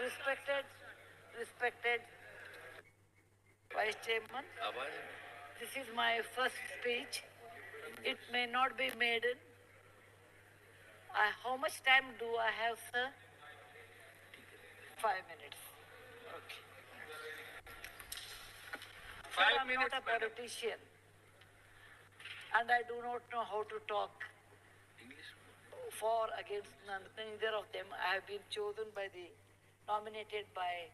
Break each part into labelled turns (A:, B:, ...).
A: Respected Vice Chairman, this is my first speech. It may not be maiden. How much time do I have, sir? 5 minutes. Okay. Sir, I'm not a politician, and I do not know how to talk for against neither of them. I have been chosen nominated by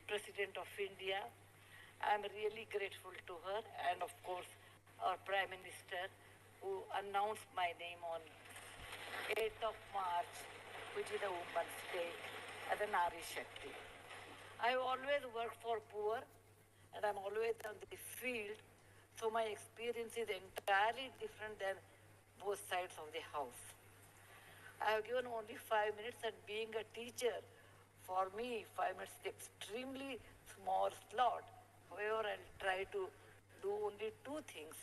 A: President of India. I am really grateful to her, and of course our Prime Minister, who announced my name on 8th of March, which is a Women's Day, as a Nari Shakti. I have always worked for poor, and I'm always on the field, so my experience is entirely different than both sides of the house. I have given only 5 minutes, and being a teacher, for me, 5 minutes is extremely small slot. However, I'll try to do only two things.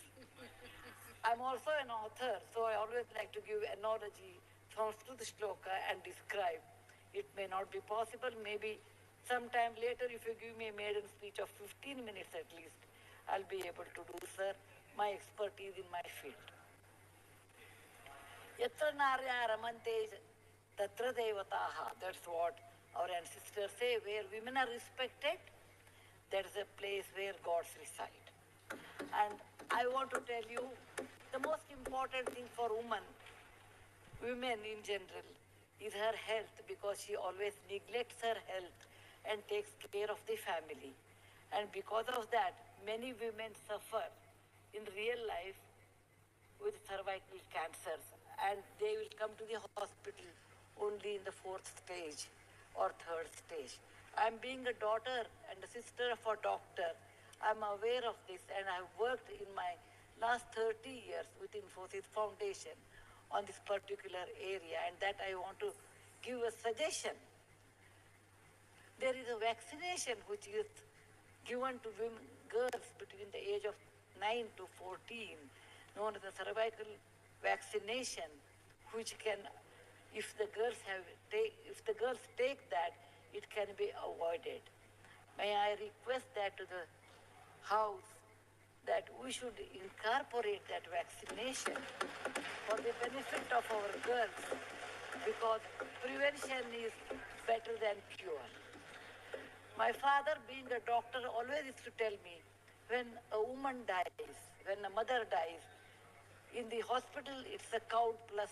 A: I'm also an author, so I always like to give analogy, Sanskrit shloka, and describe. It may not be possible, maybe sometime later, if you give me a maiden speech of 15 minutes at least, I'll be able to do, sir, my expertise in my field. Yatra narya ramante tatra devataha. That's what our ancestors say. Where women are respected, that is a place where gods reside. And I want to tell you, the most important thing for women in general, is her health, because she always neglects her health and takes care of the family. And because of that, many women suffer in real life with cervical cancers, and they will come to the hospital only in the 4th stage or 3rd stage. I'm being a daughter and a sister of a doctor. I'm aware of this, and I've worked in my last 30 years with Infosys Foundation on this particular area, and that I want to give a suggestion. There is a vaccination which is given to girls between the age of 9 to 14, known as the cervical vaccination, which can, if the girls take that, it can be avoided. May I request that to the House, that we should incorporate that vaccination for the benefit of our girls, because prevention is better than cure. My father, being a doctor, always used to tell me, when a woman dies, when a mother dies, in the hospital it's a count +1.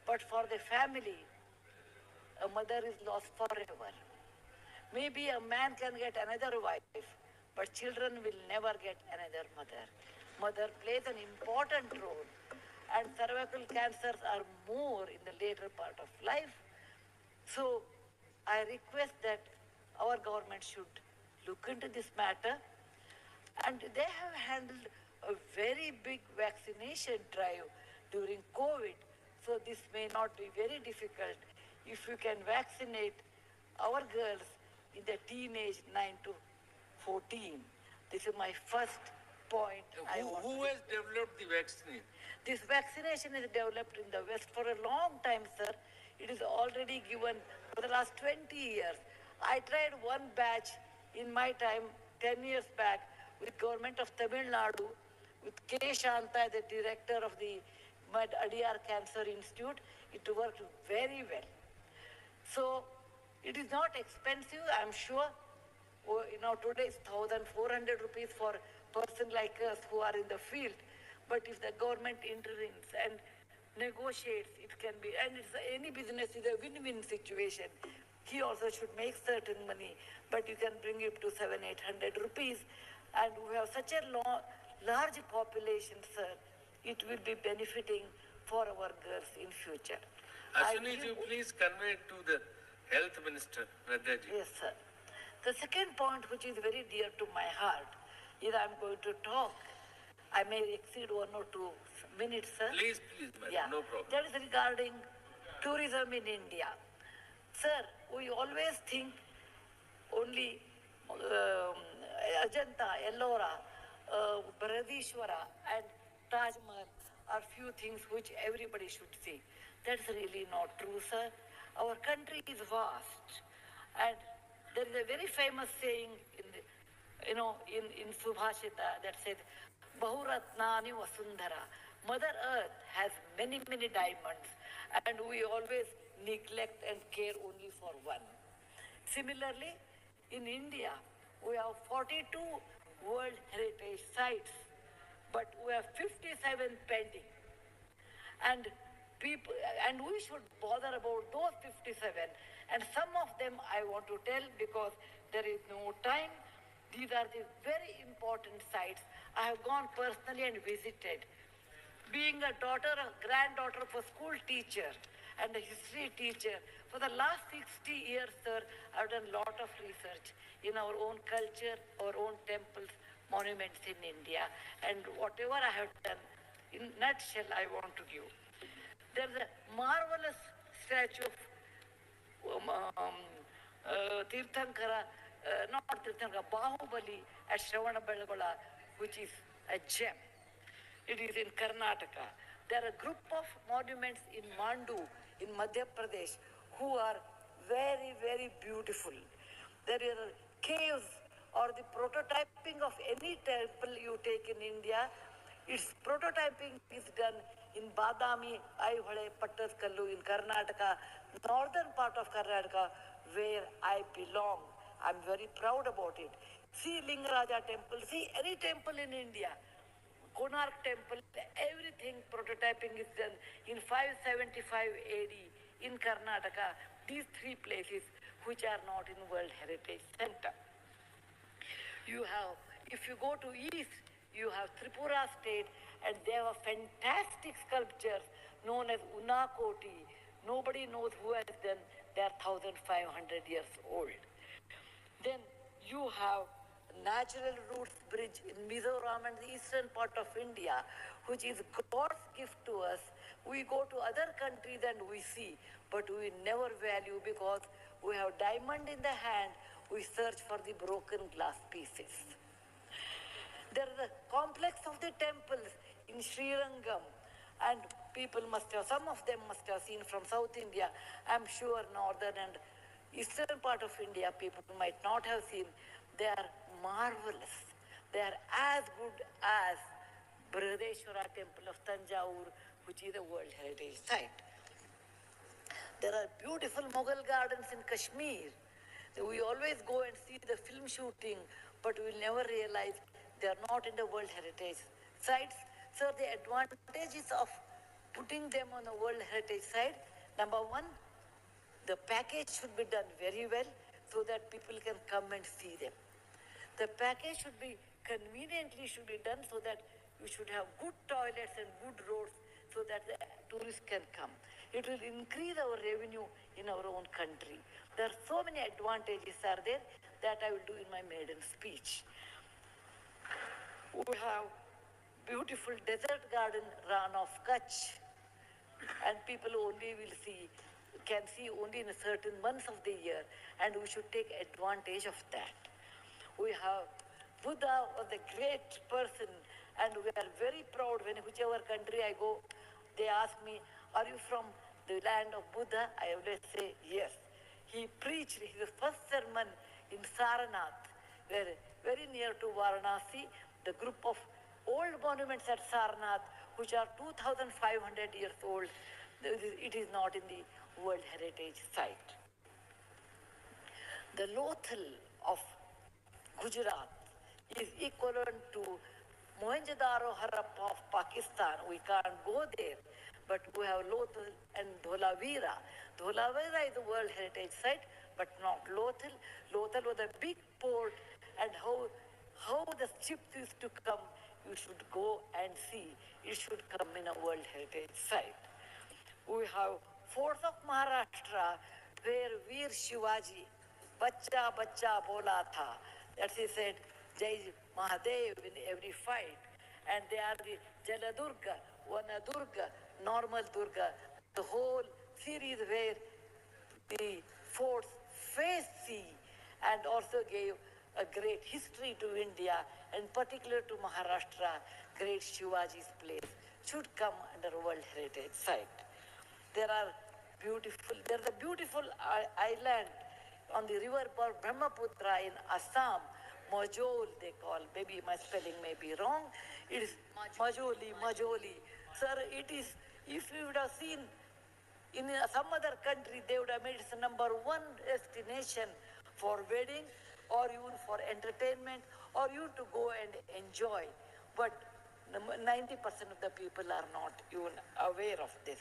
A: But for the family, a mother is lost forever. Maybe a man can get another wife, but children will never get another mother. Mother plays an important role, and cervical cancers are more in the later part of life. So I request that our government should look into this matter, and they have handled a very big vaccination drive during COVID. So this may not be very difficult if you can vaccinate our girls in the teenage 9 to 14. This is my first point.
B: Who has developed the vaccine?
A: This vaccination is developed in the West for a long time, sir. It is already given for the last 20 years. I tried one batch in my time, 10 years back, with government of Tamil Nadu, with K. Shanta, the director of the Adyar Cancer Institute. It worked very well. So it is not expensive, I'm sure. Today it's 1,400 rupees for a person like us who are in the field. But if the government intervenes and negotiates, it can be, and any business is a win-win situation. He also should make certain money, but you can bring it to 700-800 rupees. And we have such a large population, sir. It will be benefiting for our girls in future.
B: Ashwini, you please convey to the Health Minister, Radhaji.
A: Yes, sir. The second point, which is very dear to my heart, is I'm going to talk. I may exceed 1 or 2 minutes, sir.
B: Please, madam, yeah. No problem.
A: That is regarding tourism in India. Sir, we always think only Ajanta, Ellora, Bharadishwara and Taj Mahal are few things which everybody should see. That's really not true, sir. Our country is vast. And there is a very famous saying in the, in Subhashita that said, Bahuratnani Vasundhara. Mother Earth has many, many diamonds, and we always neglect and care only for one. Similarly, in India, we have 42 World Heritage Sites, but we have 57 pending. And people, and we should bother about those 57. And some of them I want to tell because there is no time. These are the very important sites. I have gone personally and visited. Being a daughter, a granddaughter of a school teacher and a history teacher, for the last 60 years, sir, I've done a lot of research in our own culture, our own temples, monuments in India, and whatever I have done, in nutshell, I want to give. There's a marvelous statue of Tirthankara, not Tirthankara, Bahubali at Shravanabelagola, which is a gem. It is in Karnataka. There are a group of monuments in Mandu, in Madhya Pradesh, who are very, very beautiful. There are caves or the prototyping of any temple you take in India. Its prototyping is done in Badami, Aihole, Pattaskallu in Karnataka, northern part of Karnataka, where I belong. I'm very proud about it. See Lingaraja temple, see any temple in India. Konark temple, everything prototyping is done in 575 AD in Karnataka. These three places which are not in World Heritage Center. You have, if you go to east, you have Tripura state and they have fantastic sculptures known as Unakoti. Nobody knows who has done, they are 1,500 years old. Then you have Natural Roots Bridge in Mizoram and the eastern part of India, which is God's gift to us. We go to other countries and we see, but we never value because we have diamond in the hand, we search for the broken glass pieces. There is a complex of the temples in Srirangam, and people must have, some of them must have seen from South India. I'm sure northern and eastern part of India people might not have seen. They are marvelous. They are as good as Brihadeshwara temple of Tanjavur, which is a World Heritage Site. There are beautiful Mughal gardens in Kashmir. We always go and see the film shooting, but we never realize they are not in the World Heritage Sites. So the advantages of putting them on the World Heritage Site, number one, the package should be done very well so that people can come and see them. The package should be conveniently should be done so that you should have good toilets and good roads so that the tourists can come. It will increase our revenue in our own country. There are so many advantages are there that I will do in my maiden speech. We have beautiful desert garden Ran of Kutch, and people only will see, can see only in a certain months of the year, and we should take advantage of that. We have Buddha was a great person, and we are very proud when whichever country I go, they ask me, are you from the land of Buddha? I always say yes. He preached his first sermon in Sarnath, where very near to Varanasi, the group of old monuments at Sarnath, which are 2,500 years old, it is not in the World Heritage Site. The Lothal of Gujarat is equivalent to Mohenjo-daro Harappa of Pakistan. We can't go there, but we have Lothal and Dholavira. Dholavira is a World Heritage Site, but not Lothal. Lothal was a big port, and how the ships used to come, you should go and see. It should come in a World Heritage Site. We have forts of Maharashtra where Veer Shivaji, Bachcha Bachcha Bola Tha, that he said, Jai Mahadev in every fight. And they are the Jaladurga, Vanadurga, Normal Durga, the whole series where the forts face sea and also gave a great history to India, and particular to Maharashtra, great Shivaji's place should come under World Heritage Site. There's a beautiful island on the river Brahmaputra in Assam, Majol they call, maybe my spelling may be wrong, it is Majoli. Sir, it is, if you would have seen in some other country, they would have made it the number one destination for wedding or even for entertainment or you to go and enjoy. But 90% of the people are not even aware of this.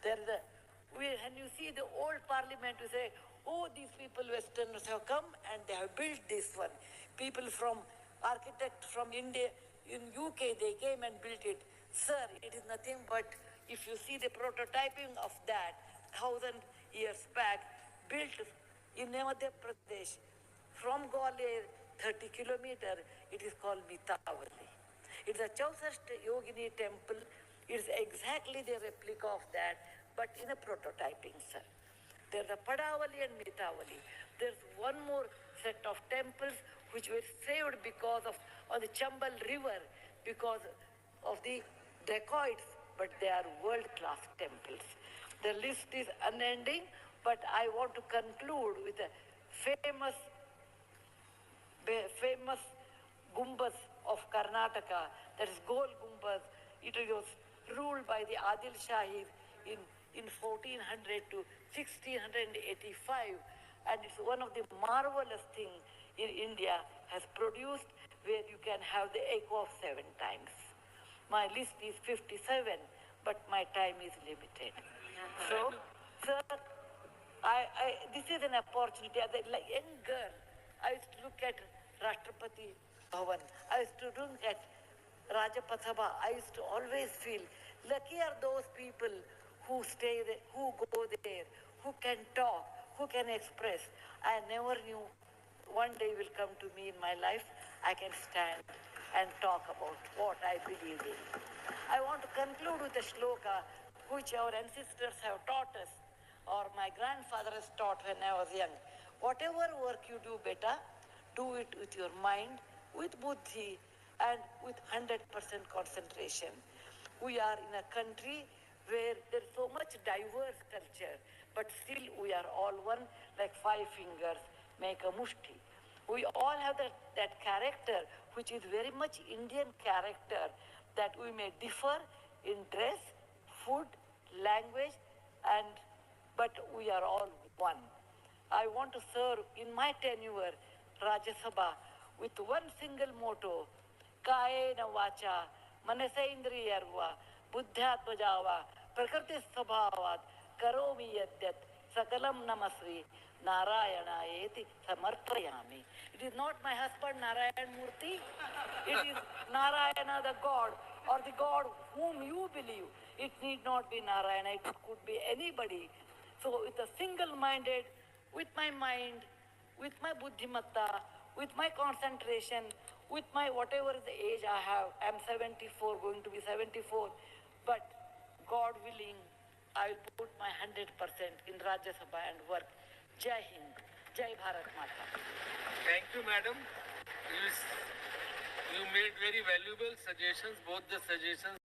A: When you see the old parliament, you say, oh, these people, Westerners have come and they have built this one. People from, architects from India, in UK, they came and built it. Sir, it is nothing but, if you see the prototyping of that, 1,000 years back, built in Madhya Pradesh, from Gwalior, 30 kilometers, it is called Mitavali. It's a Chausast Yogini temple. It's exactly the replica of that, but in a prototyping, sir. There's a Padavali and Mitavali. There's one more set of temples which were saved because of on the Chambal River because of the dacoits, but they are world-class temples. The list is unending, but I want to conclude with a famous Gumbaz of Karnataka, that is Gol Gumbaz. It was ruled by the Adil Shahis in 1400 to 1685, and it's one of the marvelous things in India has produced where you can have the echo of 7 times. My list is 57, but my time is limited. So, sir, this is an opportunity. As a young girl, I used to look at Rashtrapati Bhavan. I used to look at Rajpath Sabha. I used to always feel lucky are those people who stay there, who go there, who can talk, who can express. I never knew one day will come to me in my life, I can stand and talk about what I believe in. I want to conclude with a shloka which our ancestors have taught us, or my grandfather has taught when I was young. Whatever work you do better, do it with your mind, with buddhi, and with 100% concentration. We are in a country where there is so much diverse culture, but still we are all one, like 5 fingers make a mushti. We all have that character, which is very much Indian character, that we may differ in dress, food, language, but we are all one. I want to serve in my tenure Rajya Sabha with one single motto, Kayena Vacha, Manasendriyarva, Buddhyatmajava, Prakriti Sabhavat, Karomi Yadyat, Sakalam Namasri, Narayanaeti Samarpayami. It is not my husband Narayan Murthy, it is Narayana the God, or the God whom you believe. It need not be Narayana, it could be anybody. So with a single-minded, with my mind, with my buddhimatta, with my concentration, with my whatever the age I have, I'm 74, going to be 74, but God willing, I will put my 100% in Rajya Sabha and work. Jai Hind, Jai Bharat Mata.
B: Thank you, madam. You made very valuable suggestions, both the suggestions